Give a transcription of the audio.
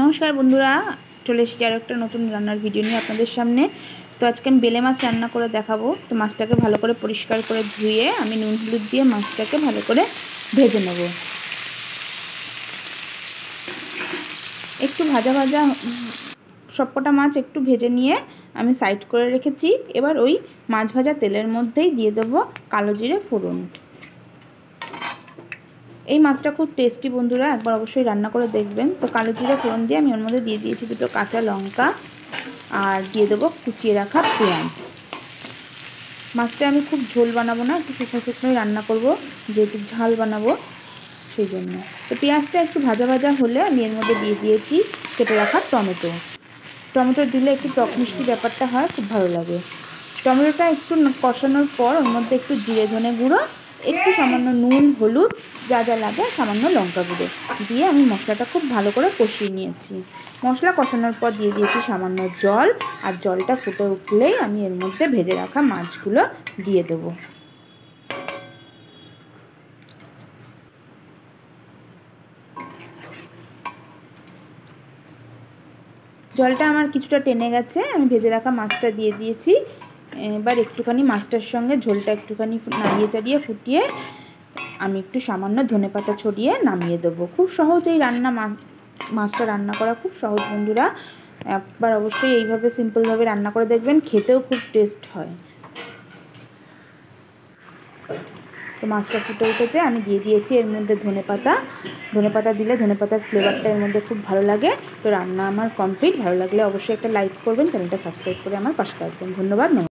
নমস্কার বন্ধুরা, চলে এসেছি আরও একটা নতুন রান্নার ভিডিও নিয়ে আপনাদের সামনে। তো আজকে আমি বেলে মাছ রান্না করে দেখাবো। তো মাছটাকে ভালো করে পরিষ্কার করে ধুয়ে আমি নুন হলুদ দিয়ে মাছটাকে ভালো করে ভেজে নেব। একটু ভাজা ভাজা সবকটা মাছ একটু ভেজে নিয়ে আমি সাইড করে রেখেছি। এবার ওই মাছ ভাজা তেলের মধ্যেই দিয়ে দেবো কালো জিরে ফোড়ন। এই মাছটা খুব টেস্টি বন্ধুরা, একবার অবশ্যই রান্না করে দেখবেন। তো কালো জিরে ফোড়ন দিয়ে আমি ওর মধ্যে দিয়ে দিয়েছি দুটো কাঁচা লঙ্কা আর দিয়ে দেবো কুচিয়ে রাখা পেঁয়াজ। মাছটা আমি খুব ঝোল বানাবো না, একটু শুকনো শুকনোই রান্না করব, যেহেতু ঝাল বানাবো সেই জন্য। তো পেঁয়াজটা একটু ভাজা ভাজা হলে আমি এর মধ্যে দিয়ে দিয়েছি কেটে রাখা টমেটো। টমেটো দিলে একটু টক মিষ্টি ব্যাপারটা হয়, খুব ভালো লাগে। টমেটোটা একটু কষানোর পর ওর মধ্যে একটু জিরে ধনে গুঁড়ো, একটু সামান্য নুন হলুদ যা যা লাগে সামান্য লঙ্কা গুঁড়ো দিয়ে আমি মশলাটা খুব ভালো করে কষিয়ে নিয়েছি। মশলা কষানোর পর দিয়ে দিয়েছি সামান্য জল, আর জলটা ফুটে উঠলেই আমি এর মধ্যে ভেজে রাখা মাছগুলো দিয়ে দেবো। জলটা আমার কিছুটা টেনে গেছে, আমি ভেজে রাখা মাছটা দিয়ে দিয়েছি। এবার একটুখানি মাছটার সঙ্গে ঝোলটা একটুখানি নাড়িয়ে চাড়িয়ে ফুটিয়ে আমি একটু সামান্য ধনেপাতা ছড়িয়ে নামিয়ে দেবো। খুব সহজ এই রান্না, মাছটা রান্না করা খুব সহজ বন্ধুরা, একবার অবশ্যই এইভাবে সিম্পলভাবে রান্না করে দেখবেন, খেতেও খুব টেস্ট হয়। তো মাছটা ফুটে উঠেছে, আমি দিয়ে দিয়েছি এর মধ্যে ধনেপাতা দিলে ধনেপাতার ফ্লেভারটা এর মধ্যে খুব ভালো লাগে। তো রান্না আমার কমপ্লিট। ভালো লাগলে অবশ্যই একটা লাইক করবেন, চ্যানেলটা সাবস্ক্রাইব করে আমার পাশে থাকবেন। ধন্যবাদ।